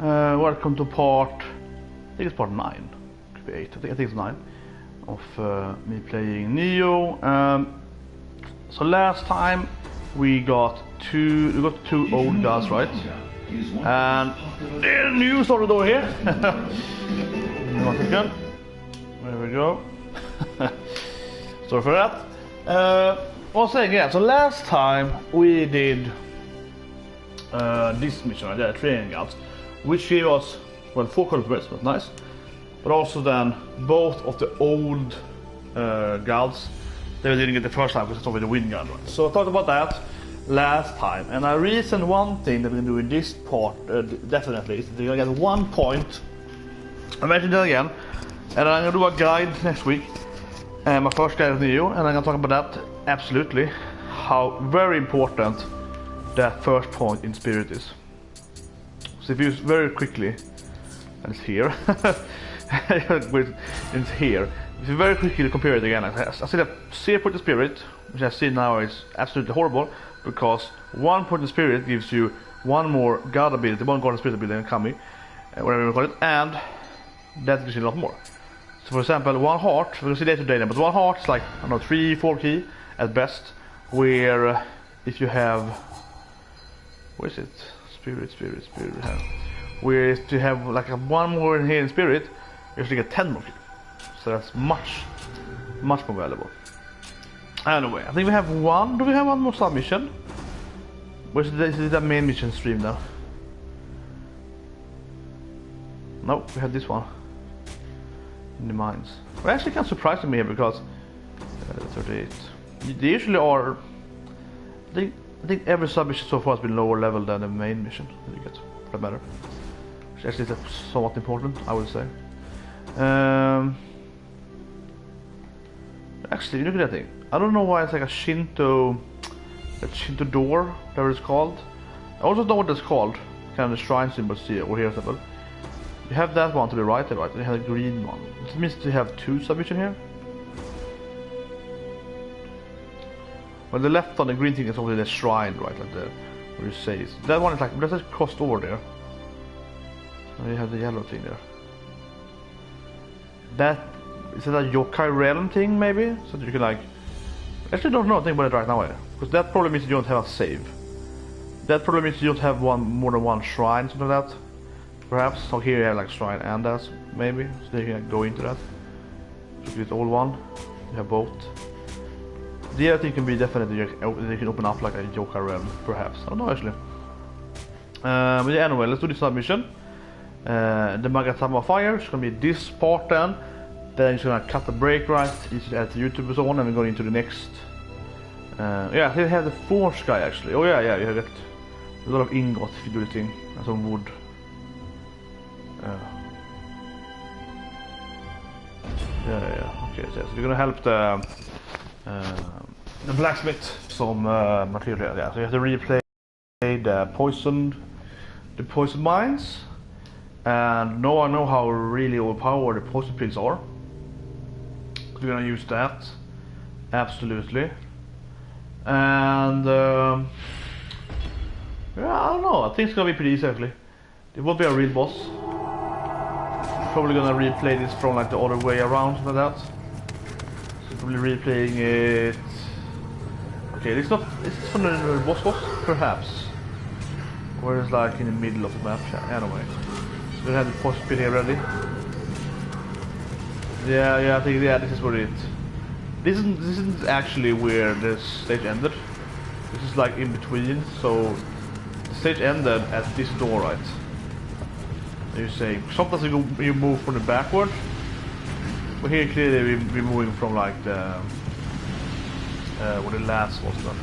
Welcome to part, I think it's part 9, could be 8, I think it's 9, of me playing Nioh. So last time we got two old guys, right? And there's news over the door here. One second. There we go. Sorry for that. One thing, yeah, so last time we did this mission right there, training guards, which gave us, well, 4 color breaths, was nice. But also then, both of the old guards, they didn't get the first time because it's over the wind gun, right? So I talked about that last time, and I reasoned one thing that we're gonna do in this part, definitely, is that you're gonna get 1 point. I mentioned that again, and I'm gonna do a guide next week, my first guide of Nioh, and I'm gonna talk about that, absolutely, how very important that first point in spirit is. So if you use very quickly, and it's here, it's here. If you very quickly compare it again, I see that 0 point in spirit, which I see now is absolutely horrible, because 1 point in spirit gives you 1 more guard ability, 1 guard spirit ability than Kami, whatever you call it, and that gives you a lot more. So for example, 1 heart, we'll see later today, but 1 heart is like, I don't know, 3-4 key at best, where if you have, where is it? Spirit. Where if you have like a 1 more in here in spirit, you actually get 10 more key. So that's much more valuable. Anyway, I think we have 1. Do we have 1 more submission? Where's the main mission stream now? No, we have this one. In the mines. Well, actually kind of surprising me here because 38. They usually are. I think every submission so far has been lower level than the main mission that you get, for that matter. Which actually is somewhat important, I would say. Actually, look at that thing. I don't know why it's like a Shinto door, whatever it's called. I also don't know what it's called. Kind of the shrine symbols here, or here symbol. You have that one to the right, and you have a green one. It means you have 2 submission here. Well, the left on the green thing is over the shrine, right, like the where you say it. That one is like, that's just crossed over there. And you have the yellow thing there. That is that a yokai realm thing, maybe? So that you can like, actually don't know, think about it right now, because that probably means you don't have a save. That probably means you don't have more than 1 shrine, something like that. Perhaps. So here you have like shrine and that, maybe. So you can go into that. So you get all 1. You have both. The other thing can be definitely you can open up like a yokai realm, perhaps. I don't know actually. But yeah, anyway, let's do this submission. The Magatama fire, it's gonna be this part then. Then it's gonna cut the break right, easy to add to YouTube and so on, and we're going into the next. Yeah, here we have the forge guy actually. Oh yeah, you have a lot of ingot if you do this thing, and some wood. Yeah. Okay, so we're gonna help the blacksmith some material. Yeah, so you have to replay the poison mines, and now I know how really overpowered the poison pills are. We're gonna use that, absolutely. And yeah, I don't know. I think it's gonna be pretty easy actually. It won't be a real boss. Probably gonna replay this from like the other way around, something like that. So probably replaying it. Okay, it's not. Is this from the boss, perhaps? Or it's like in the middle of the map. Yeah, anyway, so we have the boss pit here ready. Yeah, I think this is where it. This isn't actually where the stage ended. This is like in between. So the stage ended at this door, right? You say sometimes you move from the backward, but here clearly we're moving from like the where the last was done.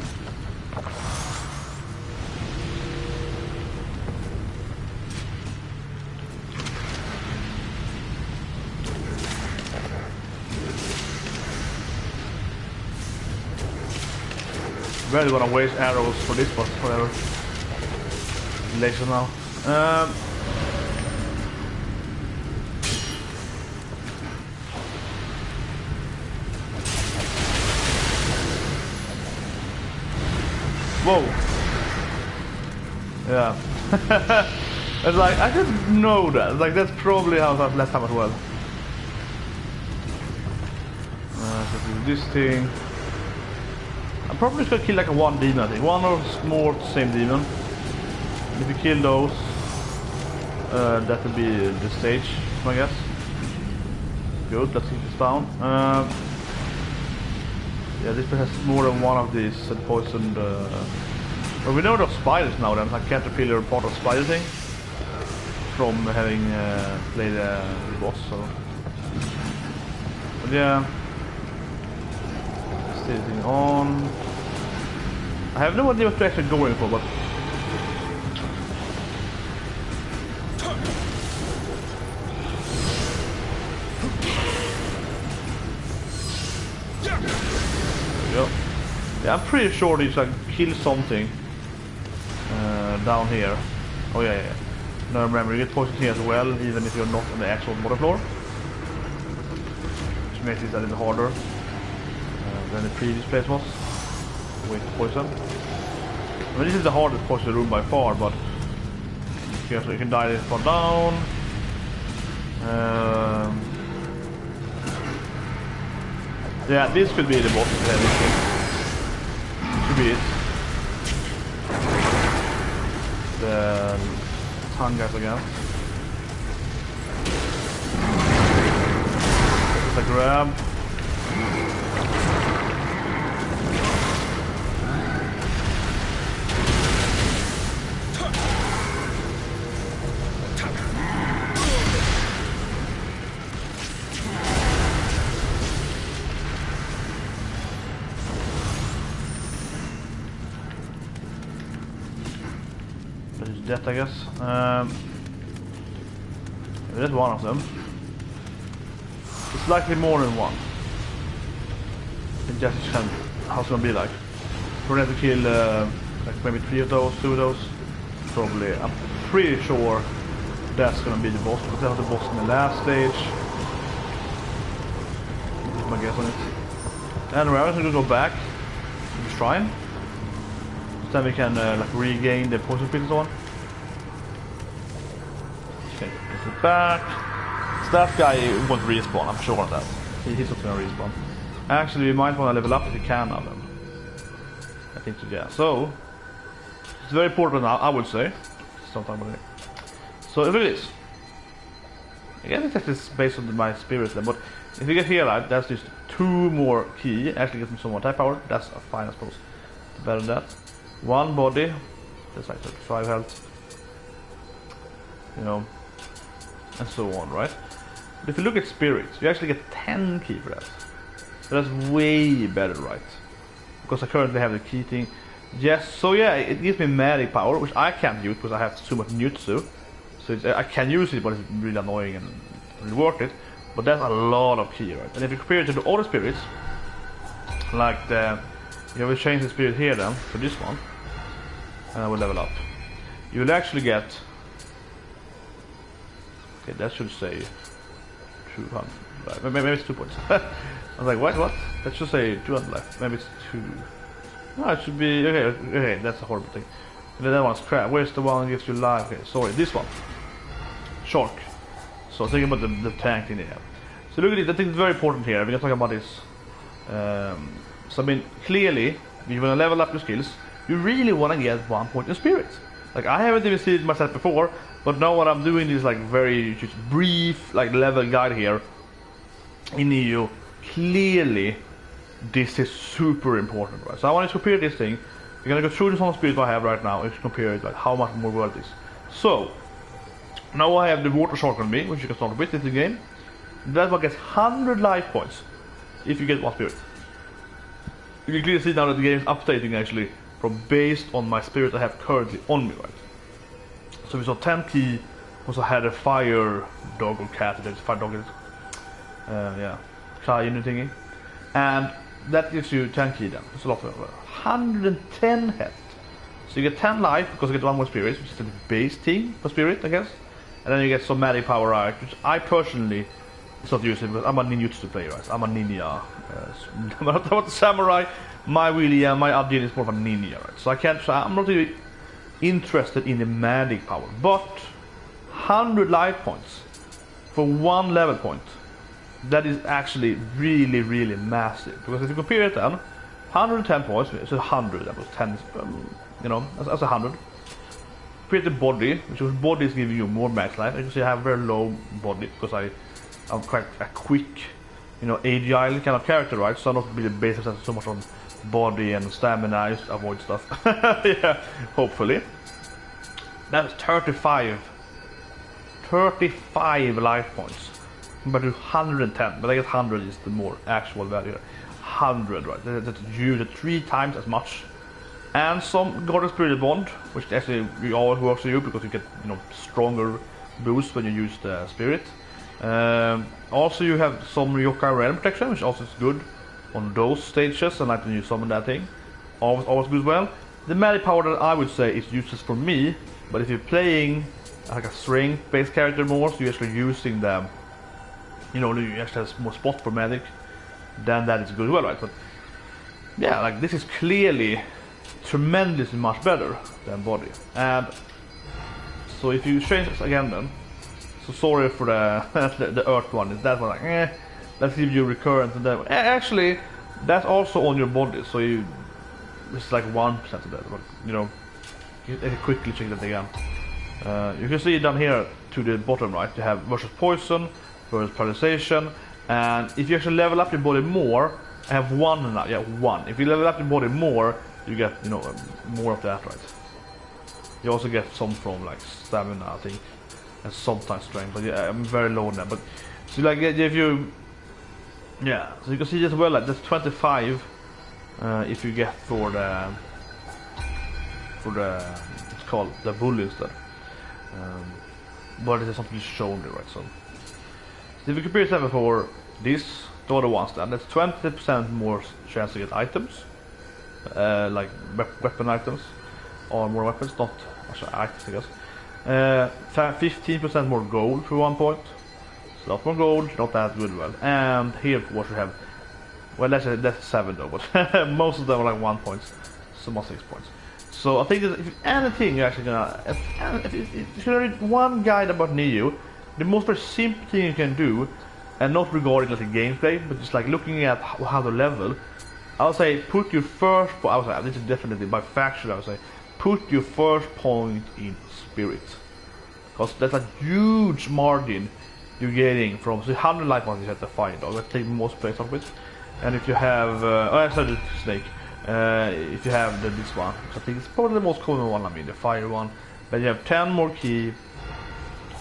Really gonna waste arrows for this, but whatever. Later now. Whoa. Yeah. It's like, I just know that. It's like, that's probably how it was last time as well. So do this thing. I'm probably just gonna kill like a one demon, I think. One or more same demon. If you kill those, that will be the stage, I guess. Good, let's keep this down. Yeah, this has more than one of these poisoned... well, we know those spiders now then, like caterpillar part of spider thing. From having played the boss, so... But yeah... Still thing on... I have no idea what to actually go in for, but... Yeah, I'm pretty sure these like kill something down here. Oh yeah. Now remember, you get poisoned here as well, even if you're not on the actual bottom floor, which makes it a little harder than the previous place was. With poison. I mean, this is the hardest poison room by far, but you can die this far down. Yeah, this could be the boss of everything. Should be it. The tongue guys again. Just a grab. That I guess. There's one of them. It's likely more than one. It just how it's gonna be like. We're gonna have to kill like maybe 3 of those, 2 of those. Probably. I'm pretty sure that's gonna be the boss, because that was the boss in the last stage. That's my guess on it. Anyway, I'm gonna go back to the shrine. So then we can like regain the poison pills and so on. Back. So that guy won't respawn, I'm sure of that. He's not gonna respawn. Actually, you might want to level up if you can of them. I think so, yeah. So, it's very important now, I would say. Sometime about it. So, look at this. I guess it's actually based on my spirits then, but if you get here, right, that's just 2 more key. Actually, get some more type power. That's fine, I suppose. Better than that. 1 body. That's like 35 health. You know. And so on, right? But if you look at spirits, you actually get 10 key for that. So that's way better, right? Because I currently have the key thing. Yes, so yeah, it gives me magic power, which I can't use because I have too much jutsu. So I can use it, but it's really annoying and really worth it. But that's a lot of key, right? And if you compare it to the other spirits, like you will change the spirit here then, to this one, and I will level up. You will actually get... Okay, that should say 200 life. Maybe it's 2 points. I was like, what? That should say 200 life. Maybe it's 2. No, it should be... Okay, that's a horrible thing. And then that one's crap. Where's the one that gives you life? Okay, sorry, this one. Shark. So think about the tank thing they have. So look at it, I think it's very important here. We're gonna talk about this. So I mean, clearly, if you wanna level up your skills, you really wanna get 1 point in spirit. Like, I haven't even seen it myself before, but now what I'm doing is like very just brief like level guide here in Nioh. Clearly this is super important, right? So I want to compare this thing. We're gonna go through the song spirit I have right now and compare it like how much more worth it is. So now I have the water shark on me, which you can start with in the game. That one gets 100 life points if you get 1 spirit. You can clearly see now that the game is updating actually from based on my spirit I have currently on me, right? So we saw 10 key, also had a fire dog or cat, it's fire dog, yeah, Kainu thingy. And that gives you 10 key then, it's a lot of 110 health. So you get 10 life, because you get 1 more spirit, which is the base thing for spirit, I guess. And then you get some magic power, right, which I personally is not using, because I'm a ninjutsu player, right? I'm a ninja. I'm not a samurai, my Abdin is more of a ninja, right? So I'm not really interested in the magic power, but 100 life points for 1 level point. That is actually really, really massive. Because if you compare it then, 110 points, so 100, that was 10, you know, that's 100. Create the body, which is body is giving you more max life. You can see I have very low body because I'm quite a quick, you know, agile kind of character, right? So I'm not really based so much on body and stamina. I just avoid stuff. Yeah, hopefully. That's 35 life points compared to 110, but I guess 100 is the more actual value. 100, right? That's huge, 3 times as much. And some Goddess Spirit Bond, which actually always works for you because you get, you know, stronger boost when you use the spirit. Also you have some Yokai Realm Protection, which also is good on those stages, and like when you summon that thing. Always good as well. The magic power that I would say is useless for me, but if you're playing like a strength based character more, so you're actually using them, you know, you actually have more spot for magic, then that is good as well, right? But yeah, like this is clearly tremendously much better than body. And so if you change this again then, so sorry for the the earth one, is that one like let's give you recurrent, and then actually that's also on your body, so you it's like 1% of that, but you know, you can quickly check that again. You can see down here to the bottom right, you have versus poison, versus paralyzation, and if you actually level up your body more, I have 1 now, yeah, 1. If you level up your body more, you get, you know, more of that, right? You also get some from like stamina, I think, and sometimes strength, but yeah, I'm very low on that. But so like if you, yeah, so you can see as well, like that's 25 if you get for the it's called the bull instead. But it is something shown there, right? So if you compare it for this, the other ones, then that's 20% more chance to get items, like weapon items, or more weapons, not actually items, I guess. 15% more gold for 1 point. So a lot more gold, not that good, well. And here, of course, we have, well, that's 7 though, but most of them are like 1 point, some are 6 points. So I think that if anything you're actually gonna, if you read one guide about Nioh, the most very simple thing you can do, and not regarding like the gameplay, but just like looking at how to level, I would say put your first, I would say, this is definitely by faction, I would say, put your first point in spirit. Because that's a huge margin you're getting from, so 100 life points you have to find, or let's take most place off with. And if you have, I said the snake, if you have this one, which I think it's probably the most common one, I mean the fire one, then you have 10 more key,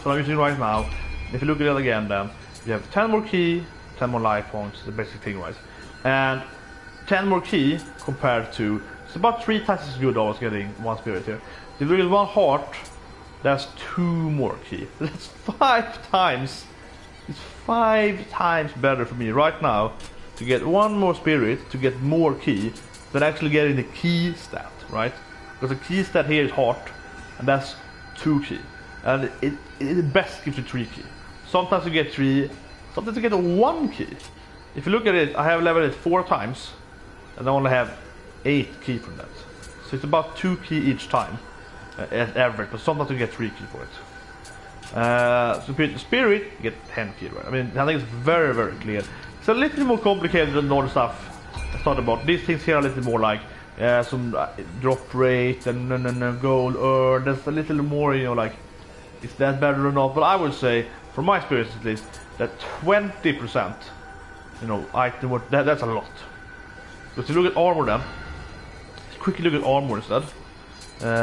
so I'm using right now. If you look at it again then, you have 10 more key, 10 more life points, the basic thing, right? And 10 more key compared to, it's about 3 times as good as getting 1 spirit here. If you get 1 heart, that's 2 more key. That's 5 times, it's 5 times better for me right now to get 1 more spirit, to get more key, than actually getting the key stat, right? Because the key stat here is heart, and that's 2 key. And it best gives you 3 key. Sometimes you get 3, sometimes you get 1 key. If you look at it, I have leveled it 4 times, and I only have 8 key from that. So it's about 2 key each time, at average, but sometimes you get 3 key for it. So the spirit, you get 10 key, right? I mean, I think it's very, very clear. It's a little more complicated than all the stuff I thought about. These things here are a little more like some drop rate and gold earned. There's a little more, you know, like, is that better or not? But I would say, from my experience at least, that 20%, you know, item worth, that's a lot. But if you look at armor then, let's quickly look at armor instead.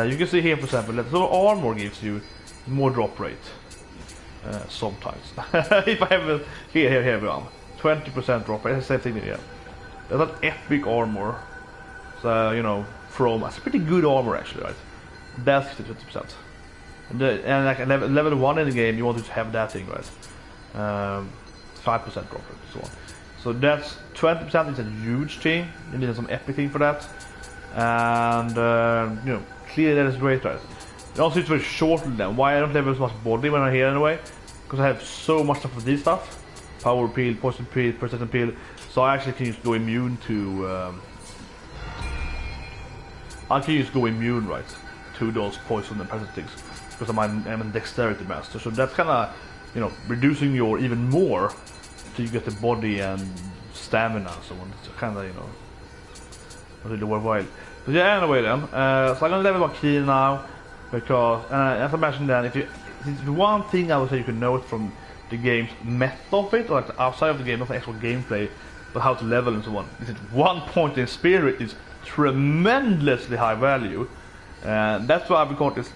You can see here, for example, that so armor gives you more drop rate. Sometimes. If I have it, here we are. 20% drop rate, that's the same thing here. That's an epic armor. So, you know, from, it's pretty good armor actually, right? That's 50%. And like level 1 in the game, you want to have that thing, right? 5% drop rate, so on. So that's 20% is a huge thing. You need some epic thing for that. And, you know, clearly that is great, right? And also it's very short then. Why I don't level as much body when I'm here anyway? Because I have so much stuff of this stuff. Power peel, poison peel, persistent peel. So I actually can just go immune to, I can just go immune, right? To those poison and persistent things. because I'm a dexterity master. So that's kind of, you know, reducing your even more till you get the body and stamina and so on. It's kind of, you know, really worthwhile. But yeah, anyway then, so I'm gonna level up key now because, as I mentioned then, if one thing I would say you can note from the game's method of it, or like outside of the game, not the actual gameplay, but how to level and so on, is that 1 point in spirit is tremendously high value. And that's why I'm calling this,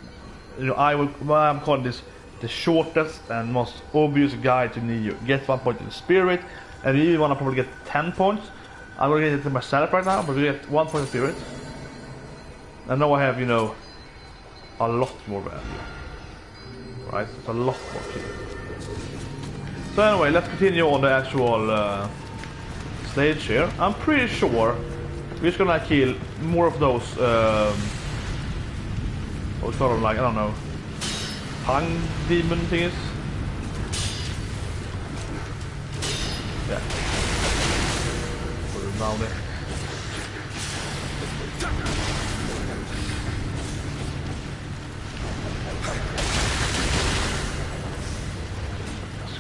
you know, I'm calling this the shortest and most obvious guide to Nioh. Get 1 point in spirit, and you want to probably get 10 points. I'm gonna get it to myself right now, but we get 1 point in spirit. And now I have, you know, a lot more value. Right, it's a lot more key. So anyway, let's continue on the actual stage here. I'm pretty sure we're just gonna kill more of those, what sort of like, I don't know, tongue demon things. Yeah. Put it down there.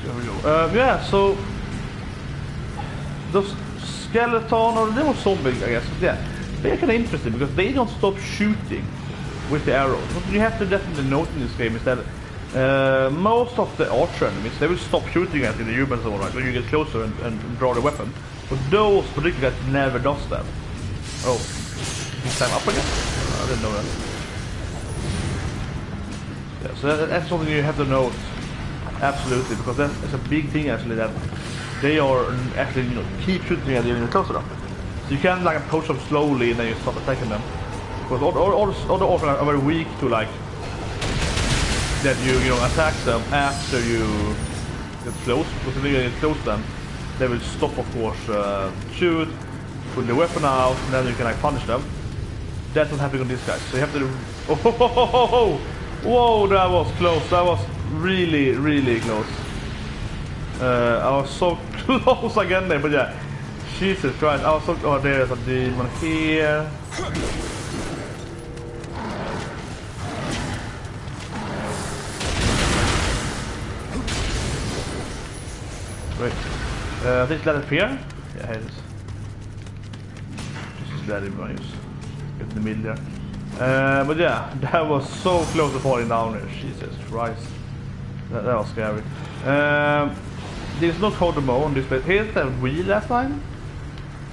There we go. Yeah, so those skeleton or they were zombies, I guess. Yeah, they're kind of interesting because they don't stop shooting with the arrows. What you have to definitely note in this game is that most of the archer enemies, they will stop shooting at you, the humans, all right, when you get closer and draw the weapon. But those particular guys never does that. Oh, is time up again? I didn't know that. Yeah, so that's something you have to note. Absolutely, because that's a big thing actually, that they are actually, you know, keep shooting at you when you're closer up. So you can like approach them slowly and then you stop attacking them. Because all the orphans are very weak to like that you know attack them after you get close. Because when you get close to them, they will stop, of course, shoot, put the weapon out, and then you can like punish them. That's not happening on these guys. So you have to. Oh, whoa, that was close. That was really close. I was so close again there, but yeah, Jesus Christ, I was so. Oh, there's a demon here. Wait, this let it appear? Yeah, here it is. Just let him run. Get in the middle there. But yeah, that was so close to falling down there. Jesus Christ. That was scary. There's no code demo on this place. Here's the wheel last time.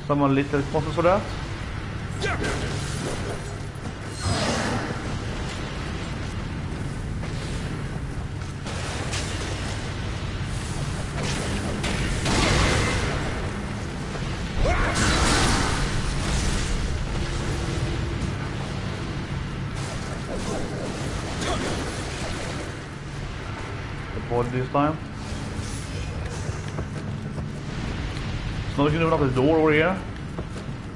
Someone lit the sponsors for that. This time. So now we can open up the door over here.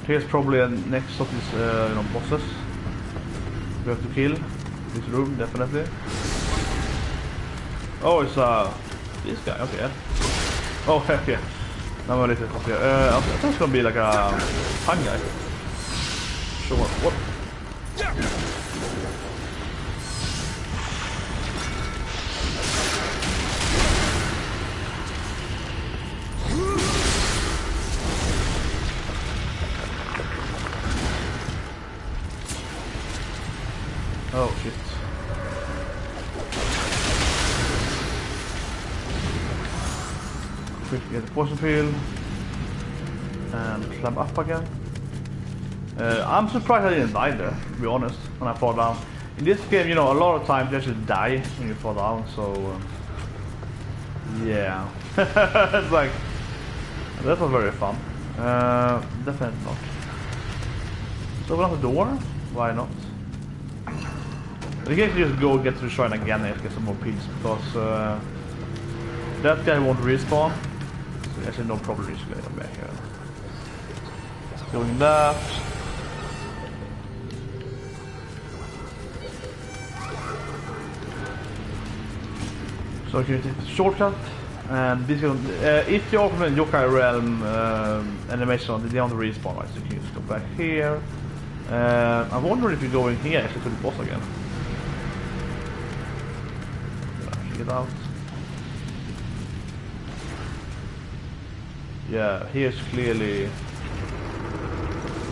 Here's probably a next of these you know, bosses we have to kill. This room, definitely. Oh, it's this guy. Okay. Oh heck yeah. Now I'm a little confused. I think it's gonna be like a tongue guy. Sure. What? Oh shit. Quick get the poison field and climb up again. I'm surprised I didn't die there, to be honest, when I fall down. In this game, you know, a lot of times you actually die when you fall down, so yeah. It's like, that was very fun. Definitely not. So open up the door, why not? We can just go get to the shrine again and get some more peace, because that guy won't respawn. So actually no problem just getting him back here. Doing that. So you can take the shortcut, and this is if you open the Yokai Realm animation, they don't respawn, right? So you can just go back here. I'm wondering if you go in here actually to the boss again. it out. Yeah, here's clearly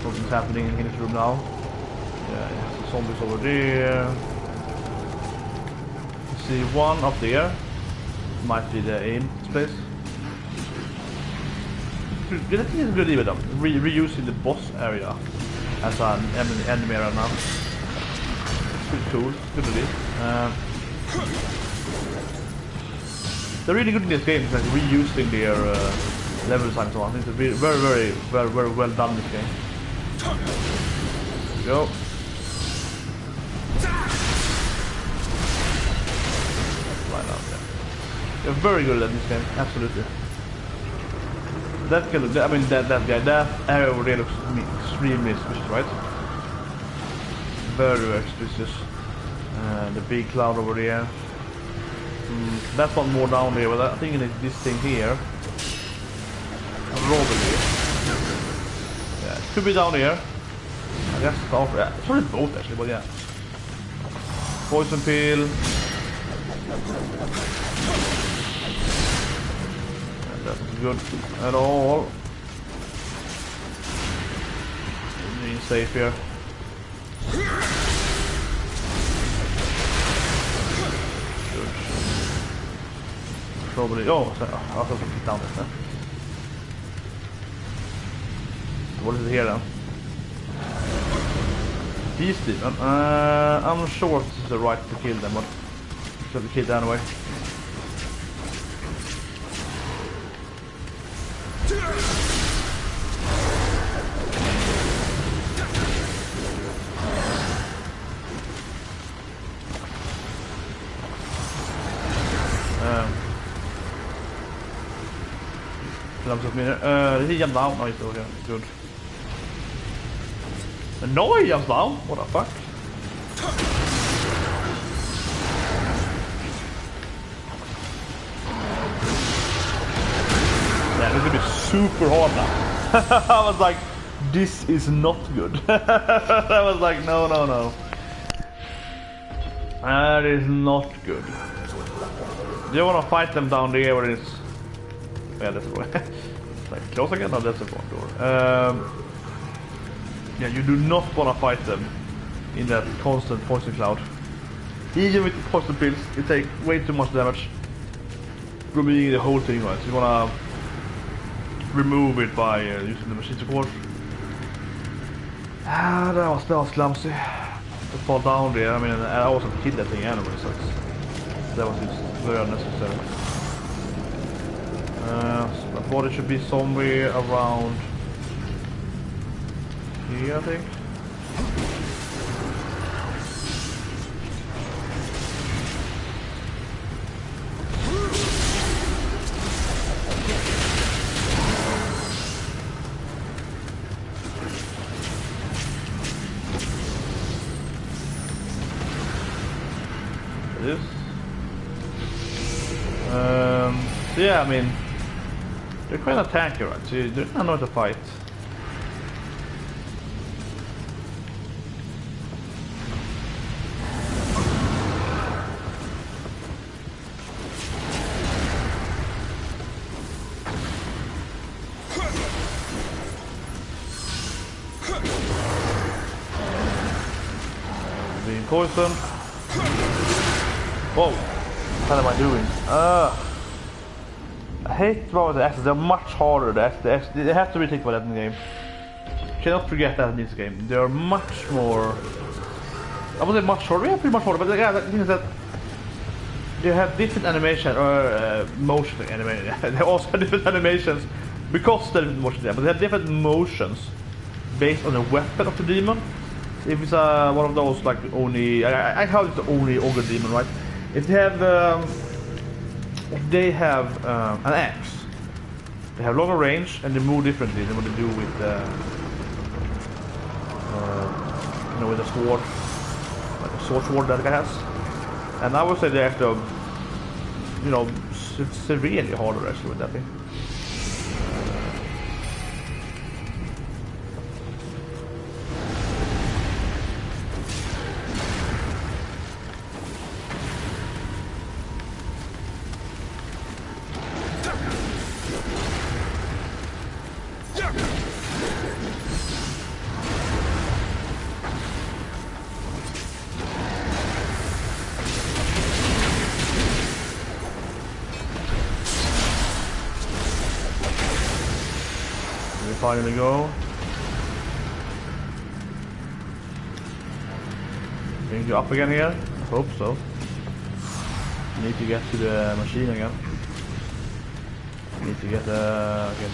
something's happening in his room now. Yeah, there's zombies over there. You see one up there. Might be the aim place. I think it's a good idea though. Reusing the boss area as an enemy area now. It's pretty cool. Good idea. They're really good in this game, like reusing their level design and so on. I think it's very well done in this game. There we go. Right out there. They're very good at this game, absolutely. That guy, that area over there looks extremely suspicious, right? Very suspicious. The big cloud over there. That's one more down there, but I think it's this thing here. Probably. Yeah, it could be down here. I guess it's off. Yeah, it's probably both actually, but yeah. Poison pill. That's good at all. Being safe here. Good. Probably. Oh, I'll have to put down this. Huh? What is it here then? These demon. I'm not sure if this is the right to kill them, but should be killed anyway. Did he jump down? No, he's still here. Good. No, he jumps down. What the fuck? Yeah, this is gonna be super hard now. I was like, this is not good. I was like, no. That is not good. Do you want to fight them down there where it's... Yeah, that's the way. Like, close again? No, that's the front door. Yeah, you do not want to fight them in that constant poison cloud. Even with the poison pills, it takes way too much damage. Removing the whole thing, right? So you want to remove it by using the machine support. Ah, that was clumsy. To fall down there, I mean, I also killed that thing anyway, so that was just very unnecessary. So my body should be somewhere around here, I think. It is. So yeah, I mean, they're quite a tanky, right? So they don't know how to fight. Being poisoned. Whoa! What am I doing? I hate throwing the axes, they're much harder. They have to be taken by that in the game. Cannot forget that in this game. They are much more... I would say much harder, yeah, pretty much harder, but yeah, the thing is that they have different animation, or motion animation. They also have different animations because they're different motions, but they have different motions based on the weapon of the demon. If it's one of those like only... I call it the only ogre demon, right? If they have an axe, they have longer range and they move differently than what they do with with a sword, like a sword that guy has. And I would say they have to, severely harder actually with that thing. finally go. Can you go up again here? I hope so. Need to get to the machine again. Need to get again.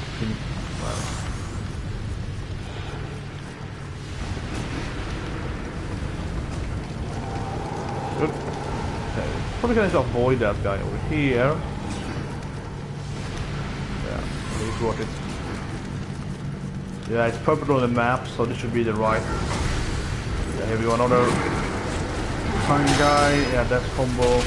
Good. Okay. Probably gonna avoid that guy over here. Yeah, really got it. Yeah, it's purple on the map, so this should be the right. Yeah, here we go, another tongue guy. Yeah, that's combo.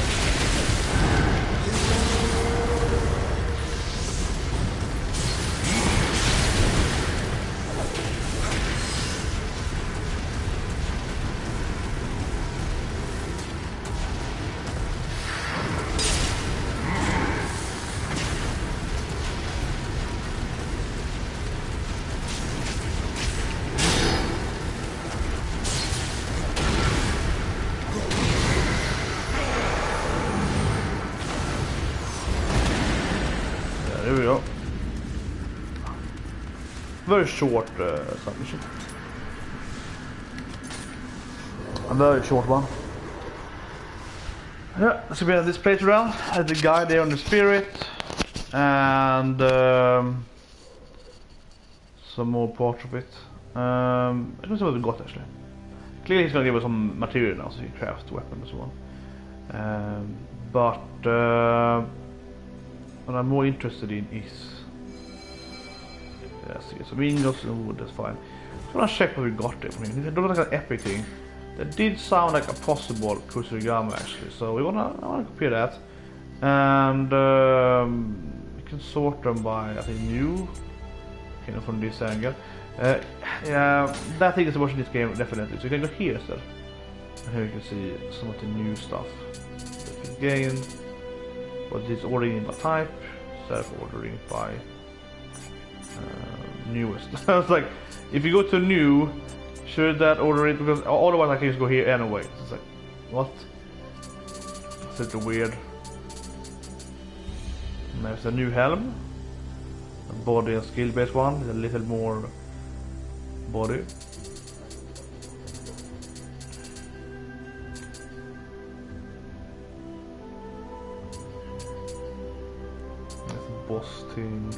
There we go. Very short submission. A very short one. Yeah, so we have this place around. Had the guy there on the spirit, and some more parts of it. I don't know what we got actually. Clearly he's gonna give us some material now, so you can craft weapons and so on. What I'm more interested in is some ingots and wood. That's fine. So I'm gonna check what we got there from him. It looks like an epic thing. That did sound like a possible Kusurigama actually. So I wanna compare that, and we can sort them by I think new. Okay, from this angle. Yeah, that thing is watching this game definitely. So you can go here instead. And here you can see some of the new stuff that we gained. But it's ordering by type instead of ordering by newest. I was like, if you go to new, should that order it? Because otherwise I can just go here anyway. So it's like, what? It's a little weird. And there's a new helm. A body and skill based one. It's a little more body. Boss thing.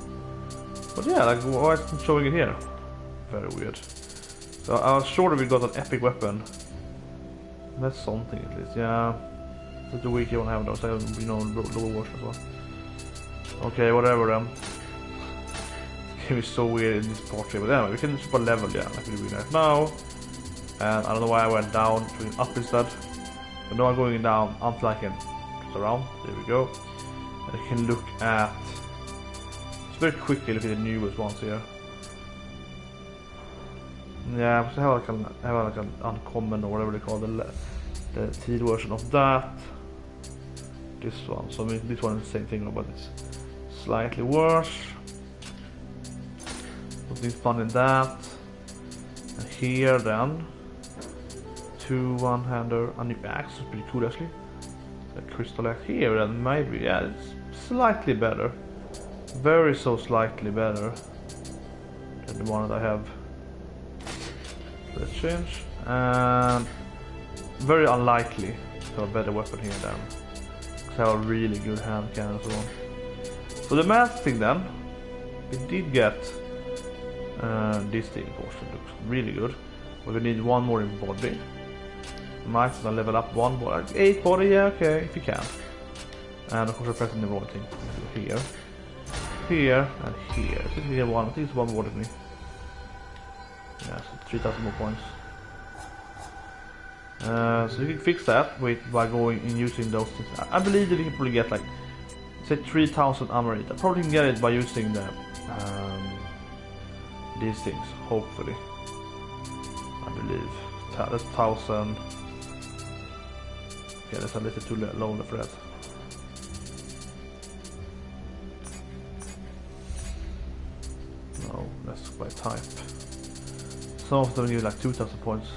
But yeah, like why isn't it showing it here? Very weird. So I was sure that we got an epic weapon. That's something at least, yeah. That's the weak you won't have those, I have, you know, lower version as well. Okay, whatever then. It was so weird in this part here, but anyway, we can super level, yeah, like we're doing right now. And I don't know why I went down, going up instead. But now I'm going down until I can turn around. There we go. And I can look at. Very quickly look at the newest ones here. Yeah, so I have like an uncommon or whatever they call the T version of that. This one, so this one is the same thing, but it's slightly worse. Something fun in that. And here then, 2 one-hander, a new axe, is pretty cool actually. A crystal axe here, and maybe yeah, it's slightly better. Very so slightly better than the one that I have. Let's change. And very unlikely to have a better weapon here then. Because I have a really good hand cannon and so on. So the mask thing then, we did get this thing portion. Looks really good. But we need one more in body. Might as well level up one body. 8 body, yeah, okay, if you can. And of course we're pressing the wrong thing. Here. Here and here. I think we have one. I think it's one more than me. Yeah, so 3,000 more points. So you can fix that by going and using those things. I believe that you can probably get like, say 3,000 armor. I probably can get it by using the these things. Hopefully, I believe that's 1,000. Okay, that's a little too low for that. No, that's by type. Some of them give like 2,000 points.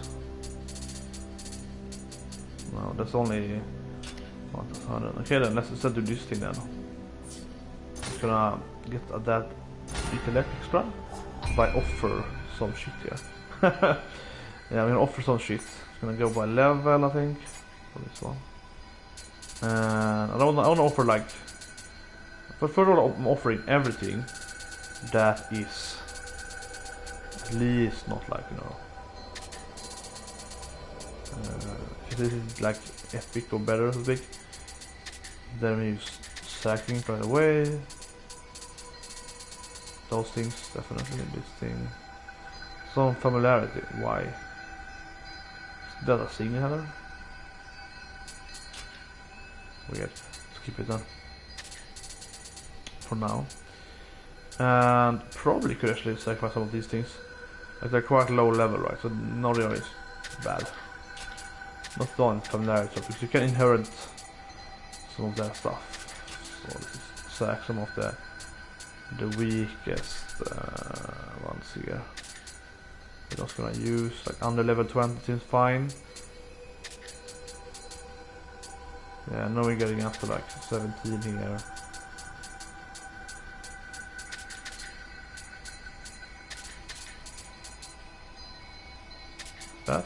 No, that's only 1,000. Okay then, let's do this thing then. I'm gonna get that intellect extra. by offer some shit here. Yeah, I'm gonna offer some shit. It's gonna go by level, I think, for this one. And I don't offer like. But first of all, I'm offering everything that is at least not like, you know, if this is like epic or better, so big, then we use sacking right away. Those things definitely. This thing, some familiarity. Why? Is that a thing header? Weird. Let's keep it on for now. And probably could actually sacrifice some of these things. Like they're quite low level, right? So Nioh is bad. Not done familiarity, because you can inherit some of that stuff. So this is sack some of the weakest ones here. We're just gonna use like under level 20 seems fine. Yeah, now we're getting up to like 17 here. That.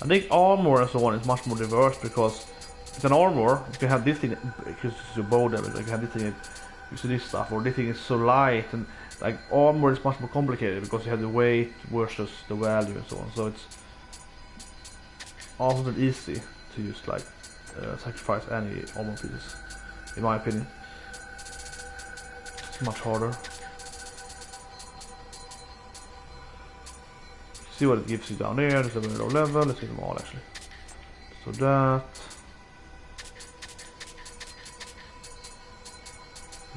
I think armor and so on is much more diverse, because it's an armor, you can have this thing because it's your bow damage, like you have this thing you see this stuff, or this thing is so light, and like armor is much more complicated because you have the weight versus the value and so on. So it's also not easy to use like sacrifice any armor pieces, in my opinion. It's much harder. See what it gives you down there. There's a very low level. Let's see them all actually. So that.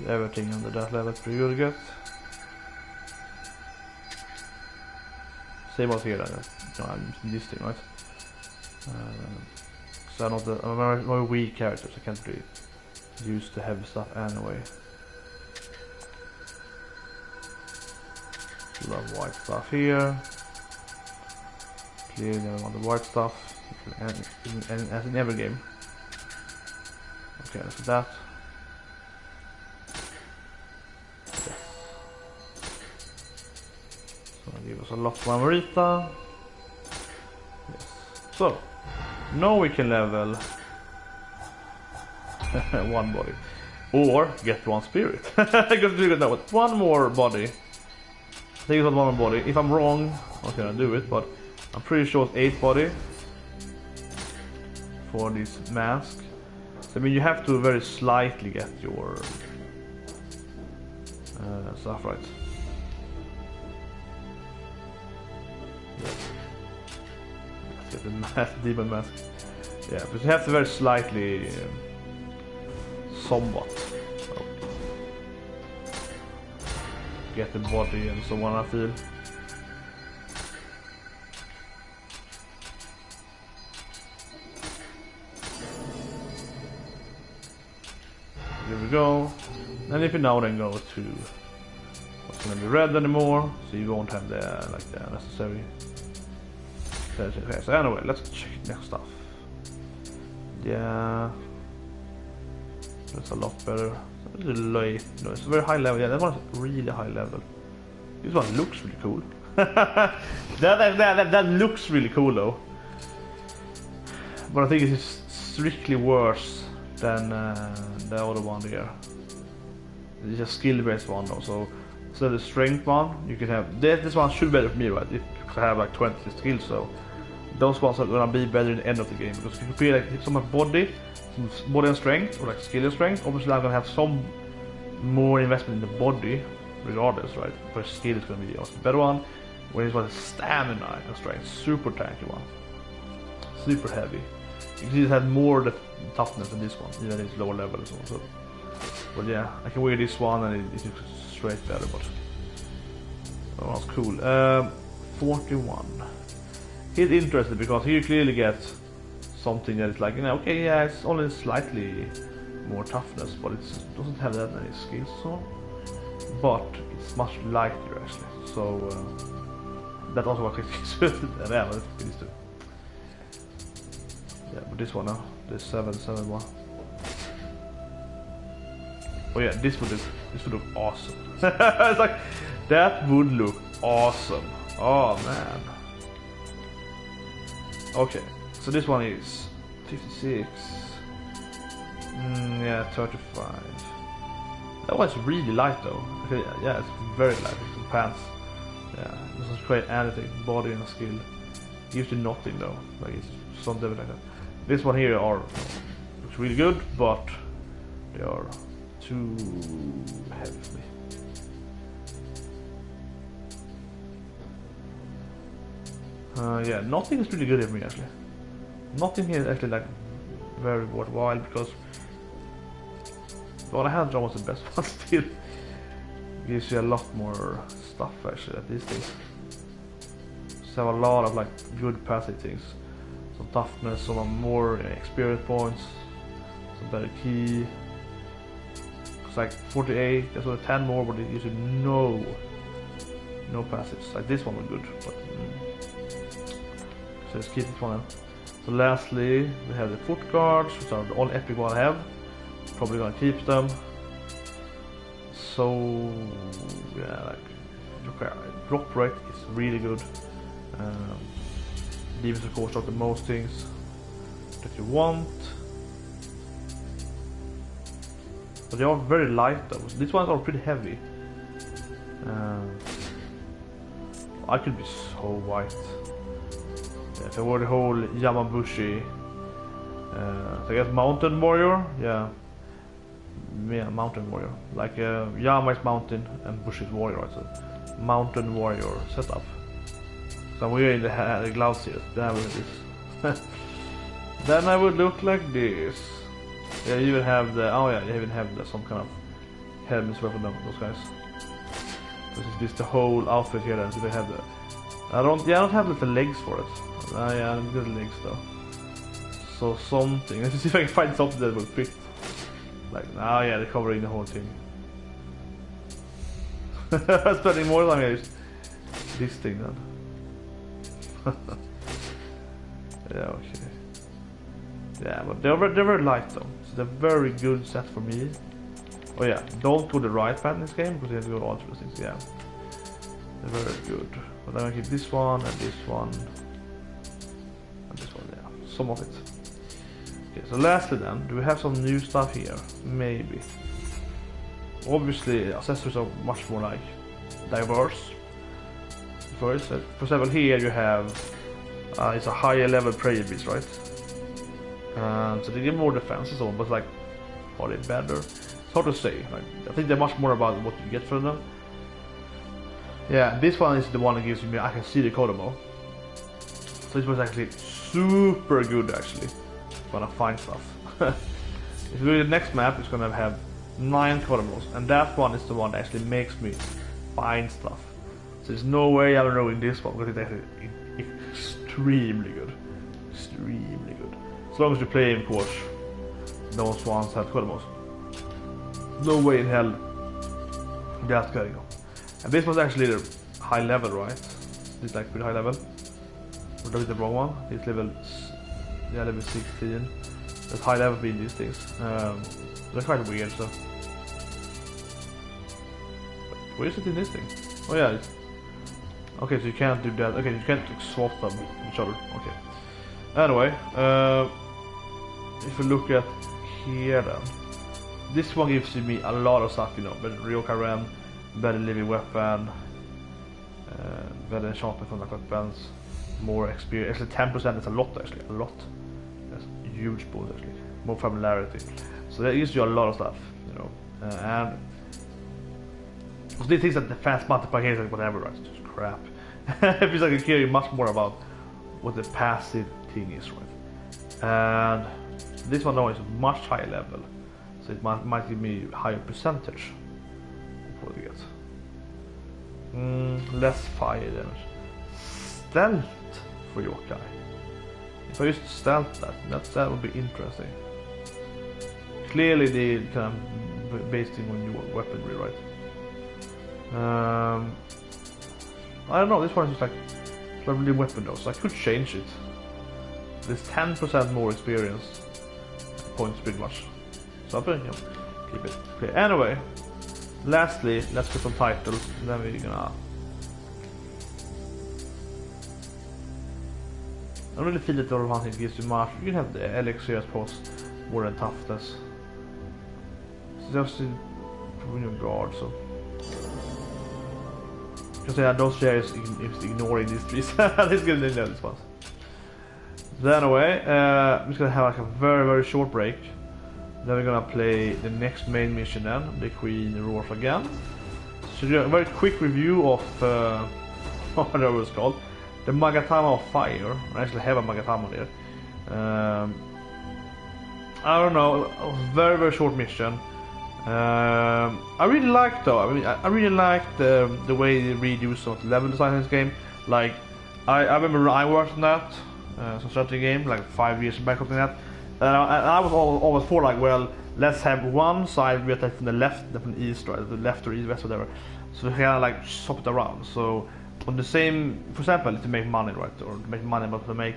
Everything under that level is pretty good to get. Same as here, I'm using this thing, right? So I'm not I'm very weak characters, I can't really use the heavy stuff anyway. A lot of white stuff here. Clearly I want the white stuff, as in every game. Okay, that's that. Give us a lot of Margarita. Yes. So now we can level one body, or get one spirit. Because we got that one more body. I think it's not one more body. If I'm wrong, I'm gonna do it, but I'm pretty sure it's 8 body for this mask. So I mean, you have to very slightly get your stuff right. Let's get the mask, demon mask. Yeah, but you have to very slightly, somewhat, so get the body and so on. I feel. Here we go. And if you now then go to what's gonna be red anymore, so you won't have the like the necessary. Okay, so anyway, let's check next stuff. Yeah, that's a lot better. It's a late, no, it's a very high level. Yeah, that one's really high level. This one looks really cool. that looks really cool though. But I think it's strictly worse than the other one there. It's a skill-based one though. So the strength one, you can have this one should be better for me, right? If I have like 20 skills, so those ones are gonna be better in the end of the game, because if you compare like some body and strength, or like skill and strength, obviously I'm gonna have some more investment in the body regardless, right? For skill is gonna be also the better one. When this one is stamina and strength, super tanky one, super heavy. You can just have more the toughness than this one, even if it's lower level and so on. So, but yeah, I can wear this one and it's straight better, but that was cool. 41. He's interested because he clearly gets something that is like, you know, okay, yeah, it's only slightly more toughness, but it doesn't have that many skills, so. But it's much lighter actually, so that also was interesting. And yeah, let's finish too. Yeah, but this one now, this 771. Oh yeah, this would look awesome. It's like that would look awesome. Oh man. Okay, so this one is 56. Yeah, 35. That one's really light though. Okay, yeah, it's very light. It's pants. Yeah, it doesn't create anything. Body and skill. Gives you nothing though. Like it's something like that. This one here looks really good, but they are too heavy for me. Yeah, nothing is really good for me actually. Nothing here is actually like very worthwhile because the hand drum was the best one still. Gives you a lot more stuff actually at these days. So have a lot of like good passive things. Some toughness, some more experience points, some better key. It's like 48, there's only 10 more, but it gives you no passives. Like this one was good, but so let's keep this one in. So lastly, we have the foot guards, which are the only epic one I have. Probably gonna keep them. So yeah, like drop rate is really good. Leaves of course not the most things that you want, but they are very light though. These ones are pretty heavy. I could be so white. Yeah, if I were the whole Yamabushi, so I guess Mountain Warrior, yeah, Mountain Warrior. Like Yama is Mountain and Bushi is Warrior, right? So Mountain Warrior setup. So we're in the gloves here. Then I would this. Then I would look like this. Yeah, you even have the you even have some kind of helmets for them, those guys. This is the whole outfit here. Then so they have the. I don't have the legs for it. Yeah, I don't get the legs though. So something. Let's see if I can find something that will fit. Like yeah, they're covering the whole thing. I'm spending more time on this thing then. Yeah, okay. Yeah, but they're very light though, so they're very good set for me. Oh yeah, don't go the right path in this game because you have to go all through things. Yeah, they're very good. But I'm gonna keep this one and this one and this one. Yeah, some of it. Okay, so lastly then, do we have some new stuff here? Maybe. Obviously, accessories are much more like diverse. First, for example, here you have it's a higher level prayer beast, right? So they give more defense and so on, but like, are they better? It's hard to say. Like, I think they're much more about what you get from them. Yeah, this one is the one that gives me. I can see the Kodomo. So this was actually super good, actually. Gonna find stuff. If you do the next map, it's gonna have 9 Kodomos, and that one is the one that actually makes me find stuff. So there's no way I'm knowing this one because it's actually extremely good. Extremely good. As long as you play in course, those ones have Kodomos. No way in hell that's gonna go. And this was actually the high level, right? This is like pretty high level. Or that is the wrong one. It's level 16. That's high level being these things. They're quite weird, so. Where is it in this thing? Oh yeah, it's... Okay, so you can't do that. Okay, you can't swap them each other. Okay. Anyway, if you look at here then, this one gives me a lot of stuff, you know, better Ryokai Ren, better living weapon, better enchantment from the weapons, more experience. Actually 10% is a lot actually, a lot. That's a huge boost actually. More familiarity. So that gives you a lot of stuff, you know. And because these things that the fast multiplier here is like whatever, right? It's just crap. It feels like I care much more about what the passive thing is, right? And this one now is much higher level, so it might give me higher percentage of what you get. Less fire damage. Stealth for yokai. If I used to stealth that would be interesting. Clearly they kind of based on your weaponry, right? I don't know, this one is just like lovely weapon though, so I could change it. There's 10% more experience points pretty much. So I think, keep it. Okay, anyway, lastly, let's get some titles, and then we're gonna... I don't really feel that the hunting gives you much. You can have the elixir, I suppose, more than toughness. It's just in your guard, so... Because yeah, those shares is ignoring these trees. It's gonna know this one. So anyway, I'm just gonna have like a very short break. Then we're gonna play the next main mission then, the Queen Roars again. So do a very quick review of whatever it's called. The Magatama of Fire. I actually have a Magatama there. I don't know, a very short mission. I really like though. I mean, I really like the way they redo some of the level design in this game. Like, I remember I worked on that, some strategy game, like 5 years back or something like that. And I was always for like, well, let's have one side we attack from the left, from the east, or the left or east, west, whatever. So we kind of like swap it around. So on the same, for example, to make money, right, or to make money, but to make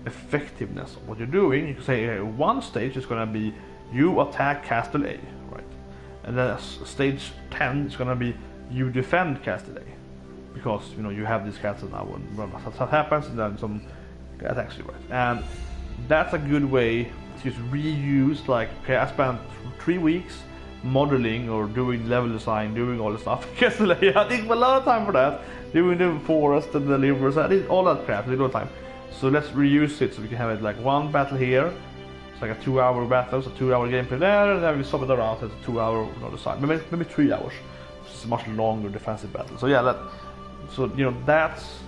effectiveness of what you're doing, you can say one stage is gonna be you attack Castle A, right, and then stage 10 is gonna be you defend Castle A, because you know you have this castle now when that happens, and then some attacks you, right, and that's a good way to just reuse. Like, okay, I spent 3 weeks modeling or doing level design, doing all the stuff. Castle A, I think a lot of time for that, doing the forest and the rivers, I did all that crap, I did all the time. So let's reuse it so we can have it like one battle here. It's like a 2-hour battle, so 2-hour gameplay there, and then we swap it around to 2 hour on the other side. Maybe 3 hours. It's a much longer defensive battle. So yeah, so you know, that's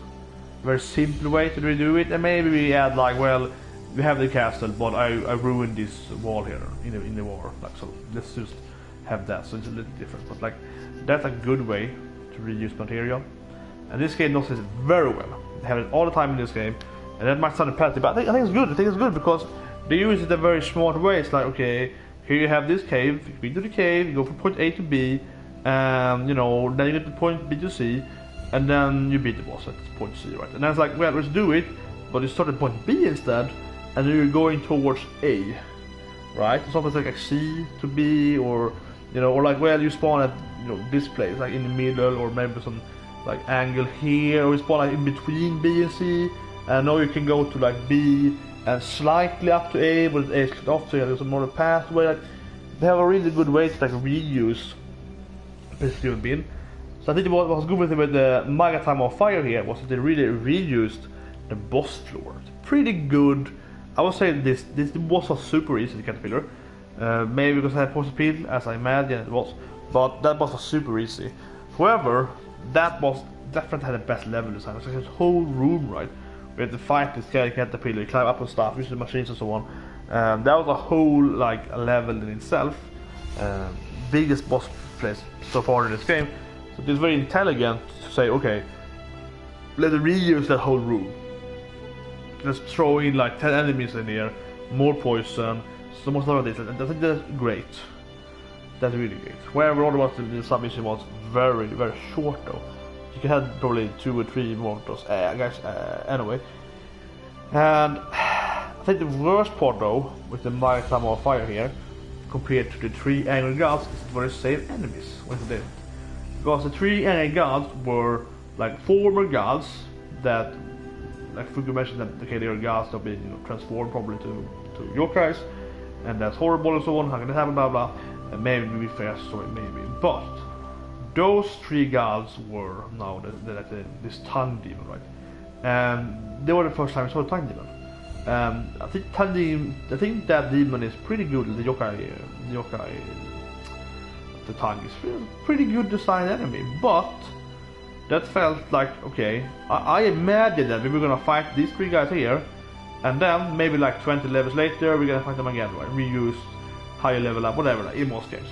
a very simple way to redo it. And maybe we add like, well, we have the castle, but I ruined this wall here in the war. Like, so let's just have that. So it's a little different, but like that's a good way to reuse material. And this game does it very well. They have it all the time in this game, and that might sound a petty, but I think it's good. I think it's good because they use it in a very smart way. It's like, okay, here you have this cave. You go to the cave, you go from point A to B, and you know, then you get to point B to C, and then you beat the boss at point C, right? And then it's like, well, let's do it, but you start at point B instead, and then you're going towards A, right? It's almost like C to B, or you know, or like, well, you spawn at, you know, this place, like in the middle, or maybe some like angle here, or you spawn like in between B and C, and now you can go to like B and slightly up to A, but it's A off, so there's a more pathway. Like, they have a really good way to like reuse basically a bin. So I think what was good with the Magatama of Fire here was that they really reused the boss floor. It's pretty good. I would say this boss was super easy, the caterpillar. Maybe because I had post appeal, as I imagine it was, but that boss was super easy. However, that boss definitely had the best level design. It's like this whole room, right? We had to fight this caterpillar, climb up and stuff, use the machines and so on. That was a whole like a level in itself. Biggest boss place so far in this game. So it's very intelligent to say, okay, let's reuse that whole room. Let's throw in like 10 enemies in here, more poison, so much of this, and I think that's great. That's really great. However, otherwise the submission was very short though. You could have probably 2 or 3 more of those guys anyway. And I think the worst part though, with the Magatama of Fire here, compared to the 3 angry gods, is the very same enemies when they did. Because the 3 angry gods were like former gods that, like Fuku mentioned, that okay, they are gods that have been, you know, transformed probably to yokais, and that's horrible and so on. How can it happen? Blah blah. And maybe we fair story, maybe. But those 3 gods were now this tongue demon, right? And they were the first time I saw the tongue demon. I think that demon is pretty good. The yokai, the tongue is pretty good design enemy, but that felt like, okay, I imagined that we were gonna fight these 3 guys here, and then maybe like 20 levels later we're gonna fight them again, right? Reuse, higher level up, whatever, like, in most games.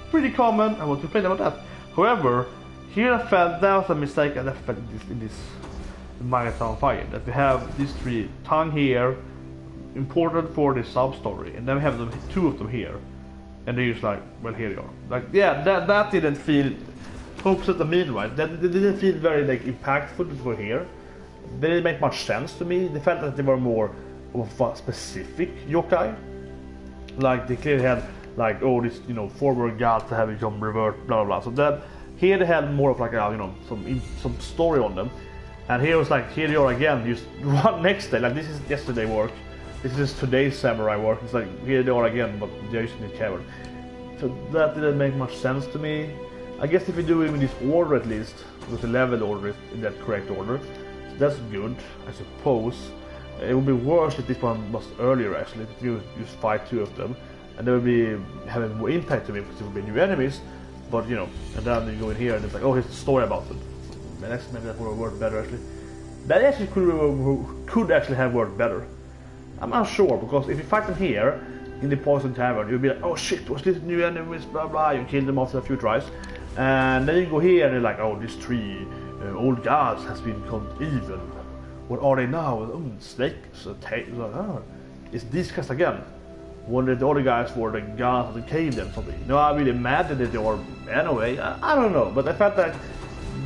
Pretty common. I want to complain about that. However, here I felt that was a mistake, and I felt in this Magatama Fire, that we have these 3 tongue here, important for the sub story, and then we have 2 of them here, and they're just like, well, here you are. Like, yeah, that didn't feel hopes at the middle, right? That didn't feel very like impactful for here. They didn't make much sense to me. They felt that they were more of a specific yokai. Like they clearly had like, oh, this, you know, forward guards to have become revert, blah blah blah. So that here they had more of like a, you know, some story on them, and here was like, here they are again, just one next day, like this is yesterday work, this is today's samurai work. It's like here they are again, but they're using the cavern. So that didn't make much sense to me. I guess if you do it in this order at least, with the level order in that correct order, so that's good, I suppose. It would be worse if this one was earlier actually, if you just fight two of them, and they would be having more impact to me because it would be new enemies. But you know, and then you go in here and it's like, oh, here's the story about them. Maybe that would have worked better actually. That actually could actually have worked better. I'm not sure, because if you fight them here in the Poison Tavern, you'll be like, oh shit, what's this new enemies, blah blah, you kill them after a few tries. And then you go here and you're like, oh, these three old gods has become evil. What are they now? Snakes, tails, oh, it's these guys again. One of the other guys were the gods of the cave then something. No, I'm really mad that they are anyway. I don't know, but I felt that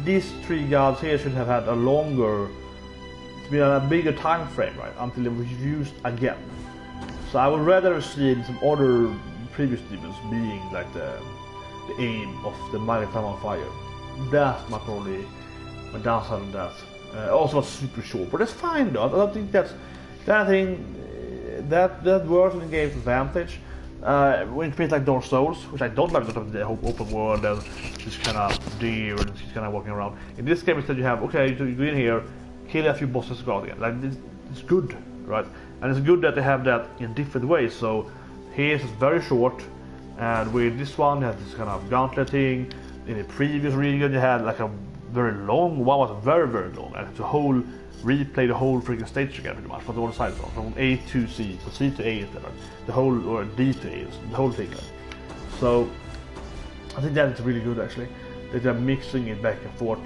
these three gods here should have had a longer, a bigger time frame, right, until they were used again. So I would rather see some other previous demons being like the aim of the Magatama fire. That's my probably my downside on that. Also was super short, but that's fine though. I don't think that's that thing. That works in the game's advantage. When it plays like Dark Souls, which I don't like, because of the whole open world and just kind of deer and just kind of walking around. In this game, instead you have, okay, so you go in here, kill a few bosses, go out again. Like it's good, right? And it's good that they have that in different ways. So here it's very short, and with this one, you have this kind of gauntlet thing. In the previous region, you had like a very long one, was very long, and the whole replay the whole freaking stage again pretty much, from all sides, from A to C, so C to A instead, the whole, or D to A, the whole thing. So I think that is really good actually, that they're mixing it back and forth.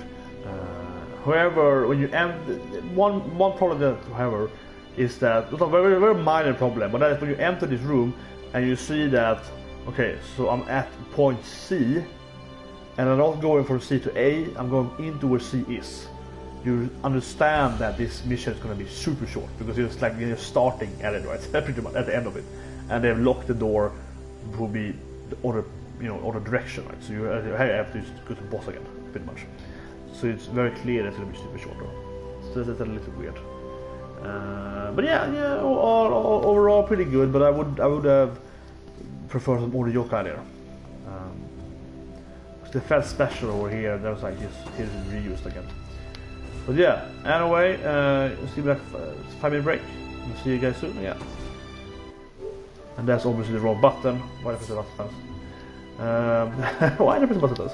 However, when you end, one problem that, however, is that it's a very minor problem, but that is when you enter this room and you see that, okay, so I'm at point C, and I'm not going from C to A, I'm going into where C is. You understand that this mission is going to be super short, because it's like you're starting at it, right? Pretty much at the end of it, and they've locked the door will be the other, you know, other direction, right? So you have to go to the boss again, pretty much. So it's very clear that it's going to be super short, though. So that's a little weird. But yeah, overall pretty good. But I would have preferred some other yokai there. They felt special over here. That was like just here's reused again. But yeah, anyway, see you back 5-minute break. We'll see you guys soon. Yeah. And that's obviously the wrong button. Why did I press the buttons? Why did I press the buttons?